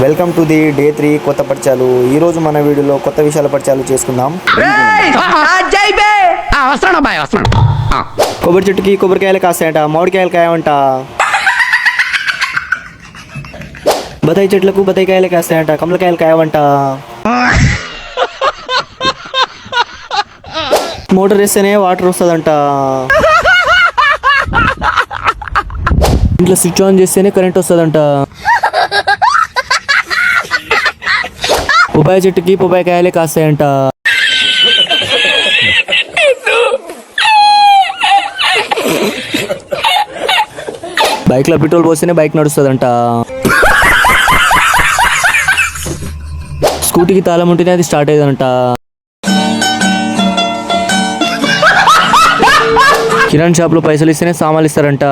Welcome to the day 3 కొత్త పరిచయాలు. ఈ రోజు మన వీడియోలో కొత్త విషయాల పరిచయాలు చేసుకుందాం. కొబ్బరి చెట్టుకి కొబ్బరికాయలు కాస్తాయంట, మామిడికాయలు కాయమంట. బతాయి చెట్లకు బతాయికాయలు కాస్తాయంట, కమలకాయలు కాయమంట. మోటార్ వేస్తేనే వాటర్ వస్తుందంట. ఇంట్లో స్విచ్ ఆన్ చేస్తేనే కరెంట్ వస్తుందంట. పొపాయ చెట్టుకి పొపాయ కాయలే కాస్తాయంట. బైక్ లో పెట్రోల్ పోస్తేనే బైక్ నడుస్తుందంట. స్కూటీకి తాళం ఉంటేనే అది స్టార్ట్ అయ్యేదంట. కిరాణా షాప్ లో పైసలు ఇస్తేనే సామాన్లు ఇస్తారంట.